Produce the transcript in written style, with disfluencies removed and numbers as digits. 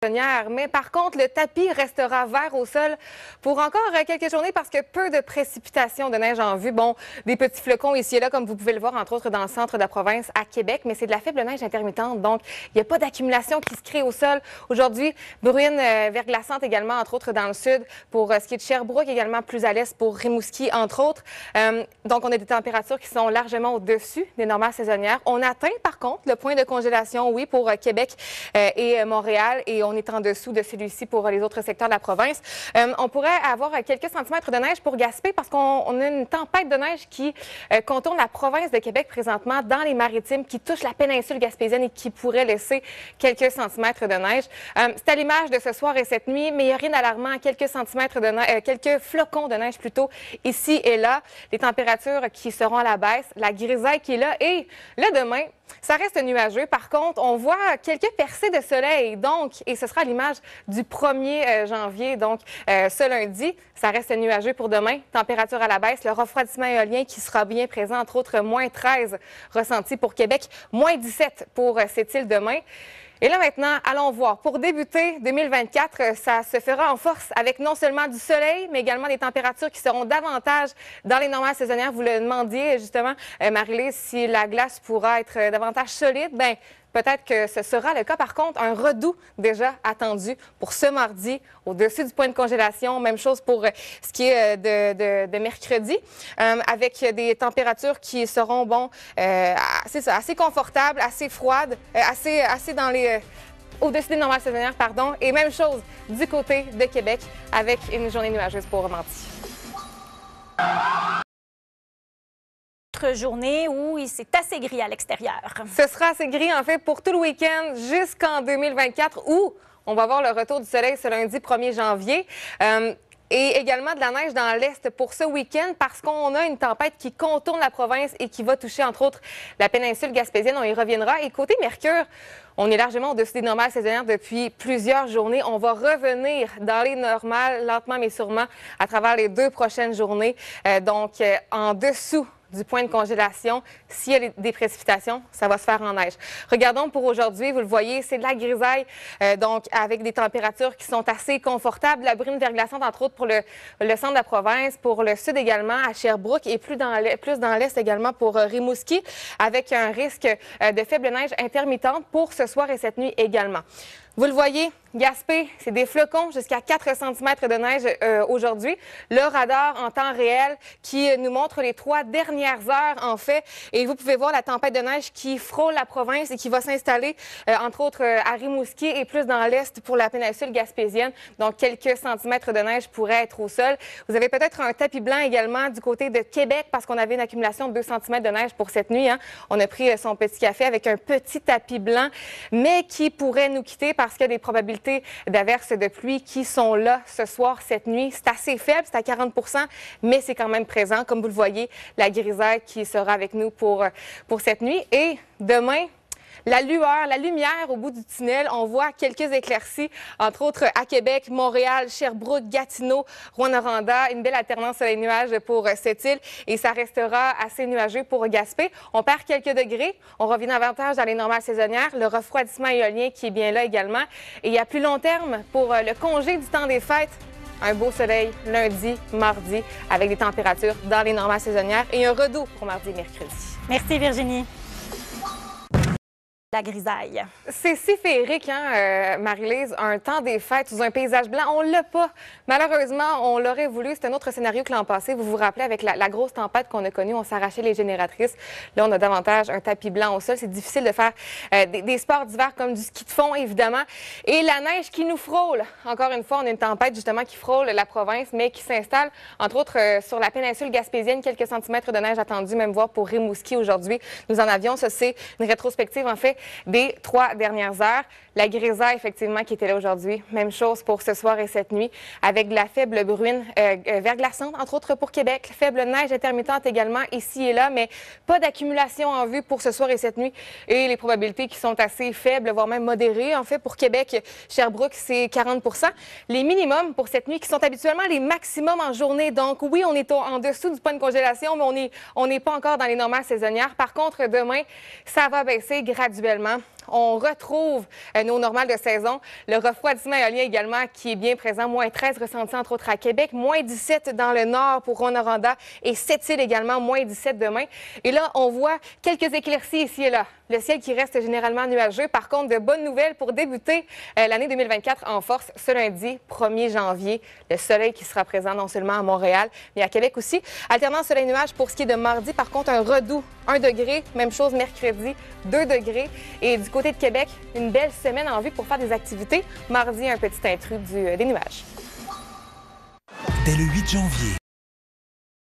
Mais par contre, le tapis restera vert au sol pour encore quelques journées parce que peu de précipitations de neige en vue. Bon, des petits flocons ici et là, comme vous pouvez le voir, entre autres dans le centre de la province à Québec, mais c'est de la faible neige intermittente, donc il n'y a pas d'accumulation qui se crée au sol. Aujourd'hui, bruine verglaçante également, entre autres dans le sud, pour ce qui est de Sherbrooke, également plus à l'est pour Rimouski, entre autres. Donc, on a des températures qui sont largement au-dessus des normales saisonnières. On atteint, par contre, le point de congélation, oui, pour Québec et Montréal, et on est en dessous de celui-ci pour les autres secteurs de la province. On pourrait avoir quelques centimètres de neige pour Gaspé parce qu'on a une tempête de neige qui contourne la province de Québec présentement dans les maritimes, qui touche la péninsule gaspésienne et qui pourrait laisser quelques centimètres de neige. C'est à l'image de ce soir et cette nuit, mais il n'y a rien d'alarmant. Quelques centimètres de neige, quelques flocons de neige plutôt ici et là. Les températures qui seront à la baisse, la grisaille qui est là et le demain, ça reste nuageux. Par contre, on voit quelques percées de soleil, donc, et ce sera l'image du 1er janvier, donc ce lundi. Ça reste nuageux pour demain. Température à la baisse, le refroidissement éolien qui sera bien présent, entre autres, moins 13 ressenti pour Québec, moins 17 pour cette île demain. Et là maintenant, allons voir. Pour débuter 2024, ça se fera en force avec non seulement du soleil, mais également des températures qui seront davantage dans les normales saisonnières. Vous le demandiez justement, Marie-Lise, si la glace pourra être davantage solide. Bien, peut-être que ce sera le cas. Par contre, un redout déjà attendu pour ce mardi au-dessus du point de congélation. Même chose pour ce qui est de mercredi, avec des températures qui seront assez confortables, assez froides, assez dans les au-dessus des normales saisonnières, pardon. Et même chose du côté de Québec avec une journée nuageuse pour mardi. Journée où c'est assez gris à l'extérieur. Ce sera assez gris, en fait, pour tout le week-end jusqu'en 2024 où on va voir le retour du soleil ce lundi 1er janvier. Et également de la neige dans l'Est pour ce week-end parce qu'on a une tempête qui contourne la province et qui va toucher, entre autres, la péninsule gaspésienne. On y reviendra. Et côté Mercure, on est largement au-dessus des normales saisonnières depuis plusieurs journées. On va revenir dans les normales, lentement mais sûrement, à travers les 2 prochaines journées. Donc, en dessous du point de congélation. S'il y a des précipitations, ça va se faire en neige. Regardons pour aujourd'hui, vous le voyez, c'est de la grisaille, donc avec des températures qui sont assez confortables. La bruine verglaçante, entre autres, pour le centre de la province, pour le sud également, à Sherbrooke, et plus dans l'est également pour Rimouski, avec un risque de faible neige intermittente pour ce soir et cette nuit également. Vous le voyez, Gaspé, c'est des flocons jusqu'à 4 cm de neige aujourd'hui. Le radar en temps réel qui nous montre les 3 dernières heures, en fait. Et vous pouvez voir la tempête de neige qui frôle la province et qui va s'installer, entre autres, à Rimouski et plus dans l'est pour la péninsule gaspésienne. Donc, quelques centimètres de neige pourraient être au sol. Vous avez peut-être un tapis blanc également du côté de Québec parce qu'on avait une accumulation de 2 cm de neige pour cette nuit. Hein. On a pris son petit café avec un petit tapis blanc, mais qui pourrait nous quitter parce qu'il y a des probabilités d'averses de pluie qui sont là ce soir, cette nuit. C'est assez faible, c'est à 40 %, mais c'est quand même présent. Comme vous le voyez, la grisaille qui sera avec nous pour cette nuit. Et demain, la lueur, la lumière au bout du tunnel, on voit quelques éclaircies, entre autres à Québec, Montréal, Sherbrooke, Gatineau, Rouyn-Noranda. Une belle alternance soleil-nuage pour cette île et ça restera assez nuageux pour Gaspé. On perd quelques degrés, on revient davantage dans les normales saisonnières, le refroidissement éolien qui est bien là également. Et à plus long terme, pour le congé du temps des fêtes, un beau soleil lundi, mardi, avec des températures dans les normales saisonnières et un redout pour mardi et mercredi. Merci Virginie. La grisaille. C'est si féerique, hein, Marie-Lise, un temps des fêtes sous un paysage blanc. On l'a pas. Malheureusement, on l'aurait voulu. C'est un autre scénario que l'an passé. Vous vous rappelez, avec la grosse tempête qu'on a connue, on s'arrachait les génératrices. Là, on a davantage un tapis blanc au sol. C'est difficile de faire des sports d'hiver comme du ski de fond, évidemment. Et la neige qui nous frôle. Encore une fois, on a une tempête, justement, qui frôle la province, mais qui s'installe, entre autres, sur la péninsule gaspésienne. Quelques centimètres de neige attendus, même voir pour Rimouski aujourd'hui. Nous en avions. Ça, c'est une rétrospective, en fait, des 3 dernières heures. La grisaille, effectivement, qui était là aujourd'hui. Même chose pour ce soir et cette nuit, avec de la faible bruine verglaçante, entre autres pour Québec. Faible neige intermittente également ici et là, mais pas d'accumulation en vue pour ce soir et cette nuit. Et les probabilités qui sont assez faibles, voire même modérées. En fait, pour Québec, Sherbrooke, c'est 40 %. Les minimums pour cette nuit qui sont habituellement les maximums en journée. Donc, oui, on est en dessous du point de congélation, mais on n'est pas encore dans les normales saisonnières. Par contre, demain, ça va baisser graduellement. on retrouve nos normales de saison. Le refroidissement éolien également qui est bien présent. Moins 13 ressenti entre autres à Québec. Moins 17 dans le nord pour Rouyn-Noranda et Sept-Îles également. Moins 17 demain. Et là, on voit quelques éclaircies ici et là. Le ciel qui reste généralement nuageux. Par contre, de bonnes nouvelles pour débuter l'année 2024 en force ce lundi 1er janvier. Le soleil qui sera présent non seulement à Montréal, mais à Québec aussi. Alternant soleil-nuage pour ce qui est de mardi. Par contre, un redout, 1 degré. Même chose mercredi, 2 degrés. Et du côté de Québec, une belle semaine en vue pour faire des activités. Mardi, un petit intrus des nuages. Dès le 8 janvier,